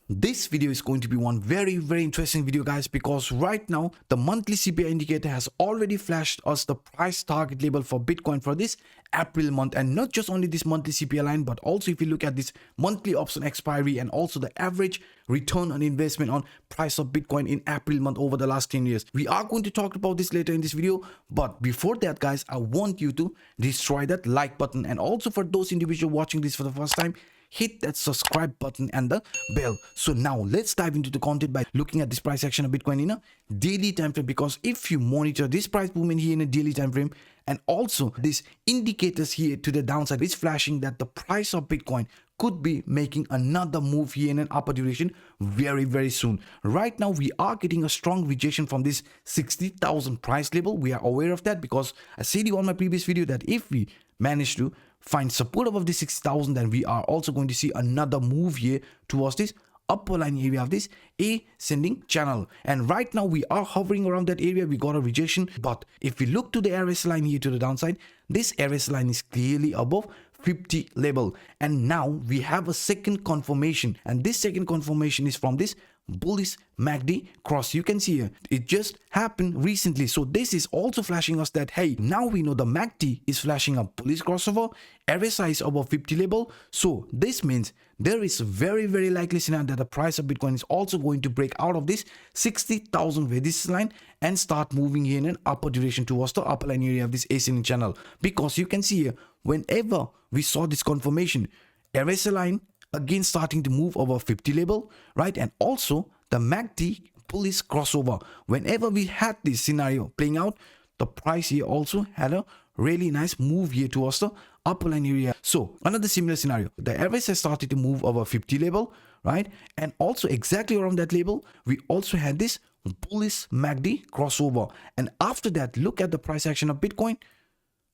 This video is going to be one very interesting video, guys, because right now the monthly CPI indicator has already flashed us the price target level for Bitcoin for this April month, and not just only this monthly CPI line, but also if you look at this monthly option expiry and also the average return on investment on price of Bitcoin in April month over the last 10 years. We are going to talk about this later in this video, but before that, guys, I want you to destroy that like button, and also for those individuals watching this for the first time, hit that subscribe button and the bell. So now let's dive into the content by looking at this price action of Bitcoin in a daily time frame, because if you monitor this price movement here in a daily time frame and also these indicators here to the downside, it's flashing that the price of Bitcoin could be making another move here in an upper direction very soon. Right now we are getting a strong rejection from this 60,000 price level. We are aware of that because I said you on my previous video that if we manage to find support above this 60,000, then we are also going to see another move here towards this upper line area of this ascending channel. And right now we are hovering around that area. We got a rejection, but if we look to the RSI line here to the downside, this RSI line is clearly above 50 level, and now we have a second confirmation, and this second confirmation is from this bullish MACD cross. You can see here it just happened recently, so this is also flashing us that hey, now we know the MACD is flashing a bullish crossover, RSI is above 50 level, so this means there is a very likely scenario that the price of Bitcoin is also going to break out of this 60,000 resistance line and start moving in an upper direction towards the upper line area of this ascending channel. Because you can see here, whenever we saw this confirmation, RSI line again starting to move over 50 level, right? And also the MACD bullish crossover. Whenever we had this scenario playing out, the price here also had a really nice move here towards the upper line area. So another similar scenario, the RSI started to move over 50 level, right? And also exactly around that level, we also had this bullish MACD crossover. And after that, look at the price action of Bitcoin.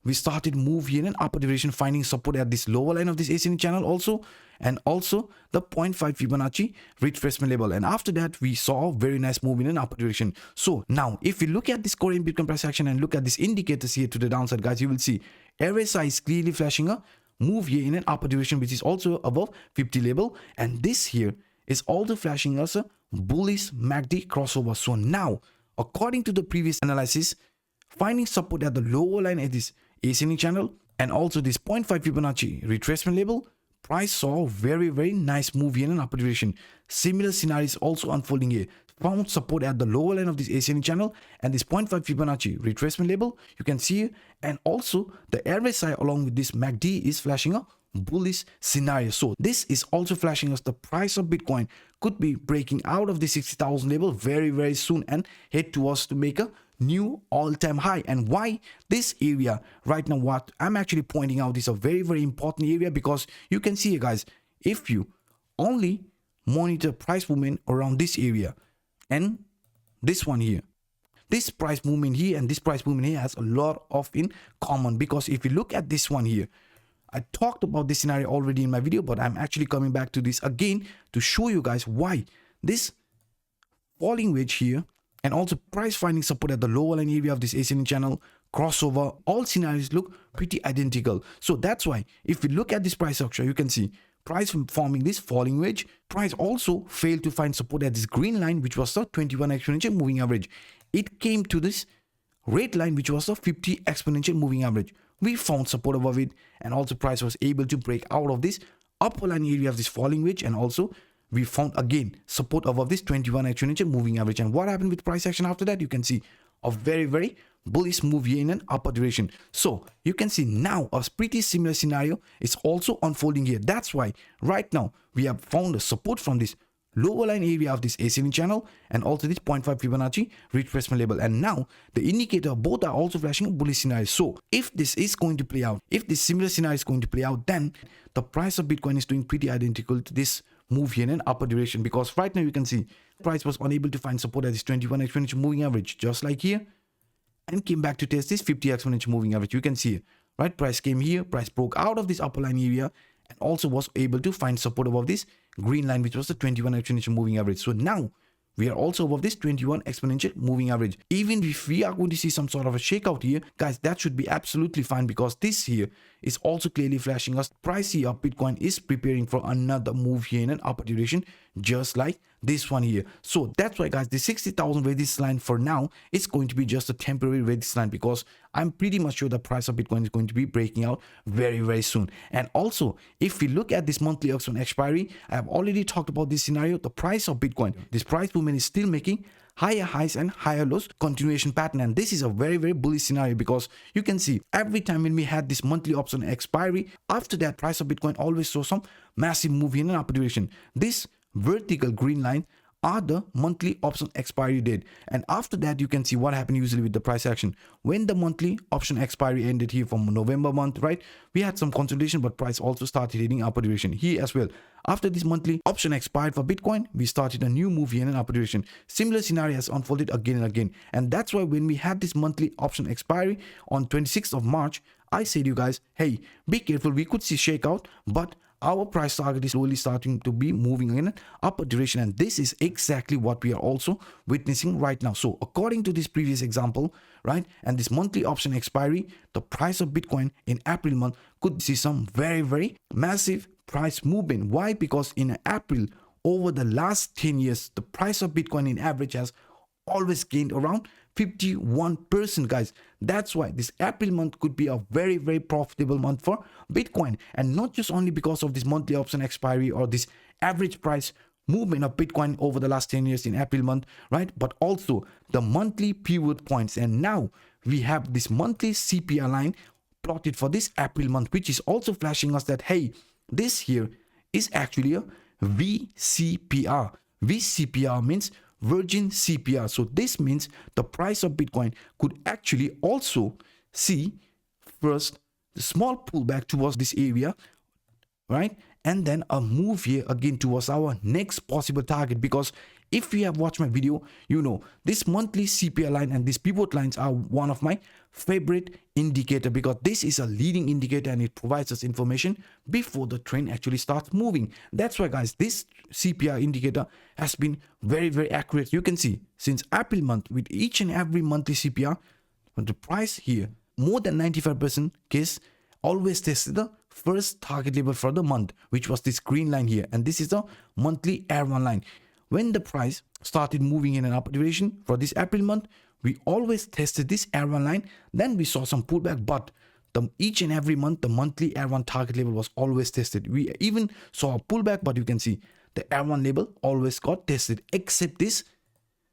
We started move here in an upper direction, finding support at this lower line of this ascending channel also, and also the 0.5 Fibonacci retracement level. And after that, we saw a very nice move in an upper direction. So now, if we look at this Korean Bitcoin price action and look at these indicators here to the downside, guys, you will see RSI is clearly flashing a move here in an upper direction, which is also above 50 level. And this here is also flashing us a bullish MACD crossover. So now, according to the previous analysis, finding support at the lower line at this ascending channel and also this 0.5 Fibonacci retracement level, price saw a very nice move here in an upper direction. Similar scenario is also unfolding here. Found support at the lower line of this ascending channel and this 0.5 Fibonacci retracement level, you can see here, and also the RSI along with this MACD is flashing a bullish scenario. So this is also flashing us the price of Bitcoin could be breaking out of the 60,000 level very soon and head towards to make a new all-time high. And why this area right now, what I'm actually pointing out, is a very important area, because you can see, guys, if you only monitor price movement around this area and this one here, this price movement here and this price movement here has a lot of in common. Because if you look at this one here, I talked about this scenario already in my video, but I'm actually coming back to this again to show you guys why this falling wedge here and also price finding support at the lower line area of this ascending channel crossover, all scenarios look pretty identical. So that's why if we look at this price structure, you can see price forming this falling wedge. Price also failed to find support at this green line, which was the 21 exponential moving average. It came to this red line, which was the 50 exponential moving average. We found support above it, and also price was able to break out of this upper line area of this falling wedge, and also we found again support above this 21 exponential moving average. And what happened with price action after that? You can see a very bullish move here in an upper direction. So you can see now a pretty similar scenario is also unfolding here. That's why right now we have found a support from this lower line area of this ascending channel and also this 0.5 Fibonacci retracement level. And now the indicator both are also flashing a bullish scenario. So if this is going to play out, if this similar scenario is going to play out, then the price of Bitcoin is doing pretty identical to this move here in an upper direction. Because right now you can see price was unable to find support at this 21 exponential moving average, just like here, and came back to test this 50 exponential moving average. You can see it, right? Price came here, price broke out of this upper line area and also was able to find support above this green line, which was the 21 exponential moving average. So now we are also above this 21 exponential moving average. Even if we are going to see some sort of a shakeout here, guys, that should be absolutely fine, because this here is also clearly flashing us price here of Bitcoin is preparing for another move here in an upper direction, just like this one here. So that's why, guys, the 60,000 resistance line for now is going to be just a temporary resistance line, because I'm pretty much sure the price of Bitcoin is going to be breaking out very soon. And also, if we look at this monthly auction expiry, I have already talked about this scenario. The price of Bitcoin, this price movement is still making higher highs and higher lows continuation pattern, and this is a very bullish scenario, because you can see every time when we had this monthly option expiry, after that price of Bitcoin always saw some massive move in an upper direction. This vertical green line are the monthly option expiry date, and after that you can see what happened usually with the price action. When the monthly option expiry ended here from November month, right, we had some consolidation, but price also started heading upper direction here as well. After this monthly option expired for Bitcoin, we started a new move here in an upper direction. Similar scenario has unfolded again and again, and that's why when we had this monthly option expiry on 26th of March, I said you guys, hey, be careful, we could see shakeout, but our price target is slowly starting to be moving in an upper direction, and this is exactly what we are also witnessing right now. So according to this previous example, right, and this monthly option expiry, the price of Bitcoin in April month could see some very massive price movement. Why? Because in April, over the last 10 years, the price of Bitcoin in average has always gained around 51%, guys. That's why this April month could be a very profitable month for Bitcoin, and not just only because of this monthly option expiry or this average price movement of Bitcoin over the last 10 years in April month, right, but also the monthly pivot points. And now we have this monthly CPR line plotted for this April month, which is also flashing us that, hey, this here is actually a VCPR. VCPR means Virgin CPR. So this means the price of Bitcoin could actually also see first the small pullback towards this area, right, and then a move here again towards our next possible target. Because if you have watched my video, you know this monthly CPR line and these pivot lines are one of my favorite indicator, because this is a leading indicator and it provides us information before the trend actually starts moving. That's why, guys, this CPR indicator has been very accurate. You can see since April month, with each and every monthly CPR, the price here more than 95% case always tested the first target level for the month, which was this green line here, and this is the monthly R1 line. When the price started moving in an upward direction for this April month, we always tested this R1 line. Then we saw some pullback, but each and every month the monthly R1 target level was always tested. We even saw a pullback, but you can see the R1 level always got tested, except this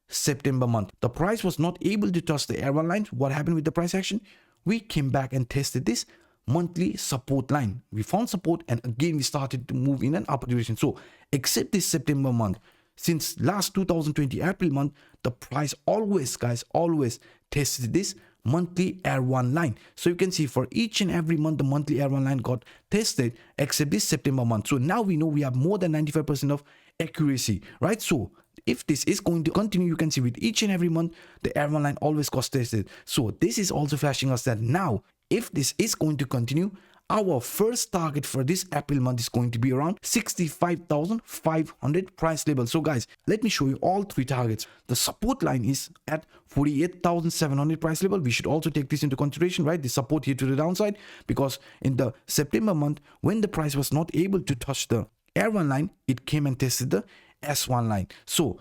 September month. The price was not able to touch the R1 line. What happened with the price action? We came back and tested this monthly support line. We found support, and again we started to move in an upward direction. So except this September month, since last 2020 April month, the price always, guys, always tested this monthly R1 line. So you can see for each and every month the monthly R1 line got tested, except this September month. So now we know we have more than 95% of accuracy, right? So if this is going to continue, you can see with each and every month the R1 line always got tested. So this is also flashing us that now if this is going to continue, our first target for this April month is going to be around 65,500 price level. So guys, let me show you all three targets. The support line is at 48,700 price level. We should also take this into consideration, right? The support here to the downside, because in the September month, when the price was not able to touch the R1 line, it came and tested the S1 line. So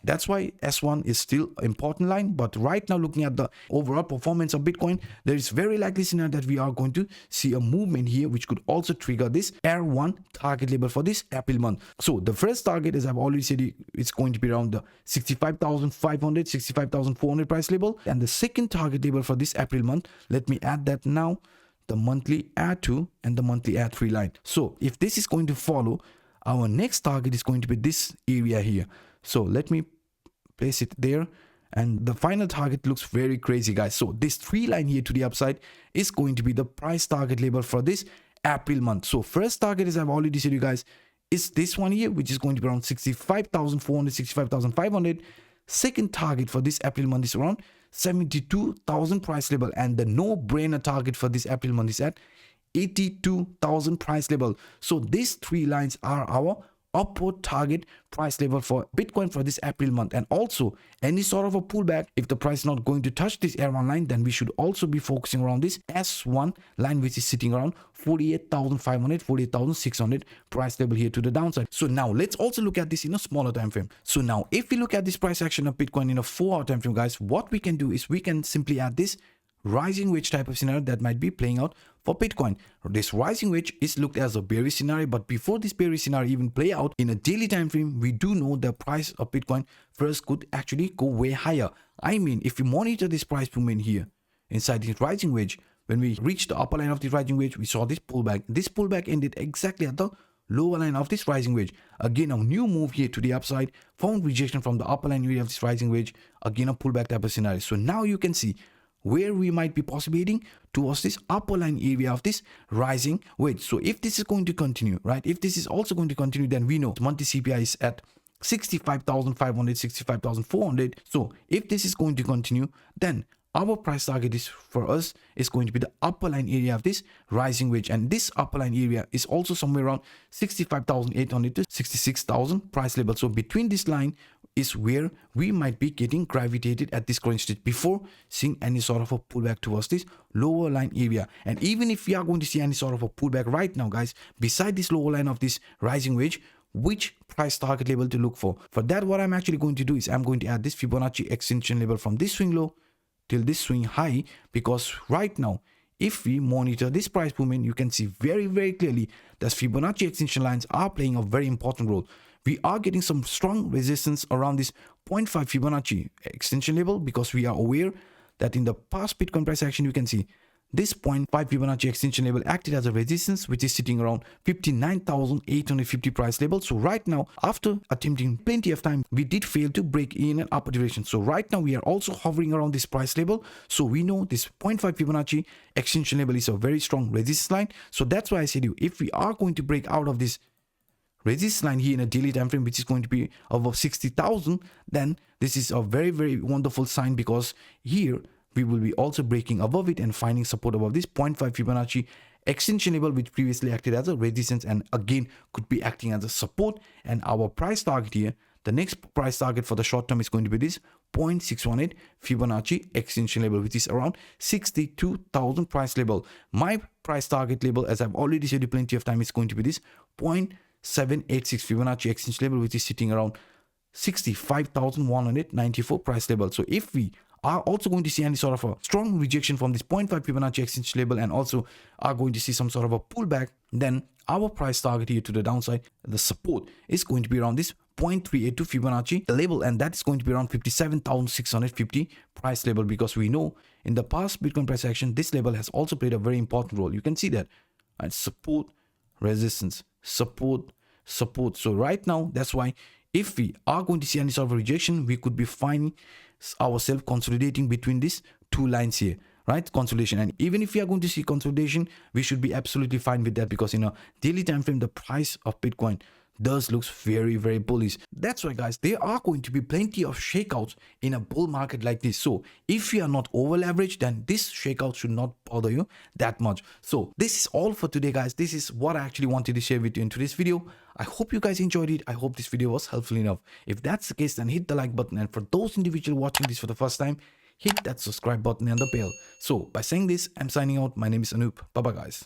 that's why S1 is still an important line. But right now, looking at the overall performance of Bitcoin, there is very likely scenario that we are going to see a movement here, which could also trigger this R1 target level for this April month. So the first target, as I've already said, it's going to be around the 65,500, 65,400 price level. And the second target level for this April month, let me add that now, the monthly R2 and the monthly R3 line. So if this is going to follow, our next target is going to be this area here. So let me place it there, and the final target looks very crazy, guys. So this 3 line here to the upside is going to be the price target level for this April month. So first target, as I've already said you guys, is this one here, which is going to be around 65,400, 65,500. Second target for this April month is around 72,000 price level, and the no-brainer target for this April month is at 82,000 price level. So these 3 lines are our upward target price level for Bitcoin for this April month. And also any sort of a pullback, if the price is not going to touch this R1 line, then we should also be focusing around this S1 line, which is sitting around 48,500, 48,600 price level here to the downside. So now let's also look at this in a smaller time frame. So now if we look at this price action of Bitcoin in a 4-hour time frame, guys, what we can do is we can simply add this rising wedge type of scenario that might be playing out for Bitcoin. This rising wedge is looked as a bearish scenario, but before this bearish scenario even play out in a daily time frame, we do know the price of Bitcoin first could actually go way higher. I mean, if we monitor this price movement here inside this rising wedge, when we reached the upper line of the rising wedge, we saw this pullback. This pullback ended exactly at the lower line of this rising wedge. Again, a new move here to the upside, found rejection from the upper line area of this rising wedge. Again, a pullback type of scenario. So now you can see where we might be possibly heading towards this upper line area of this rising wedge. So if this is going to continue, right, if this is also going to continue, then we know monthly CPI is at 65,500, 65,400. So if this is going to continue, then our price target is for us is going to be the upper line area of this rising wedge, and this upper line area is also somewhere around 65,800 to 66,000 price level. So between this line is where we might be getting gravitated at this current stage before seeing any sort of a pullback towards this lower line area. And even if we are going to see any sort of a pullback right now, guys, beside this lower line of this rising wedge, which price target level to look for? For that, what I'm actually going to do is I'm going to add this Fibonacci extension level from this swing low till this swing high, because right now if we monitor this price movement, you can see very clearly that Fibonacci extension lines are playing a very important role. We are getting some strong resistance around this 0.5 Fibonacci extension level, because we are aware that in the past Bitcoin price action, you can see this 0.5 Fibonacci extension level acted as a resistance, which is sitting around 59,850 price level. So right now, after attempting plenty of time, we did fail to break in an upper direction. So right now we are also hovering around this price level. So we know this 0.5 Fibonacci extension level is a very strong resistance line. So that's why I said if we are going to break out of this resistance line here in a daily time frame, which is going to be above 60,000, then this is a very wonderful sign, because here we will be also breaking above it and finding support above this 0.5 Fibonacci extension level, which previously acted as a resistance and again could be acting as a support. And our price target here, the next price target for the short term, is going to be this 0.618 Fibonacci extension level, which is around 62,000 price level. My price target level, as I've already said plenty of time, is going to be this 0.786 Fibonacci extension level, which is sitting around 65,194 price level. So if we are also going to see any sort of a strong rejection from this 0.5 Fibonacci extension level and also are going to see some sort of a pullback, then our price target here to the downside, the support, is going to be around this 0.382 Fibonacci level, and that is going to be around 57,650 price level, because we know in the past Bitcoin price action, this level has also played a very important role. You can see that, right? Support, resistance, support, support. So right now, that's why if we are going to see any sort of rejection, we could be finding ourselves consolidating between these two lines here, right? Consolidation. And even if we are going to see consolidation, we should be absolutely fine with that, because in a daily time frame, the price of Bitcoin does looks very bullish. That's why, guys, there are going to be plenty of shakeouts in a bull market like this. So if you are not over leveraged, then this shakeout should not bother you that much. So this is all for today, guys. This is what I actually wanted to share with you in today's video. I hope you guys enjoyed it. I hope this video was helpful enough. If that's the case, then hit the like button, and for those individuals watching this for the first time, hit that subscribe button and the bell. So by saying this, I'm signing out. My name is Anup. Bye bye, guys.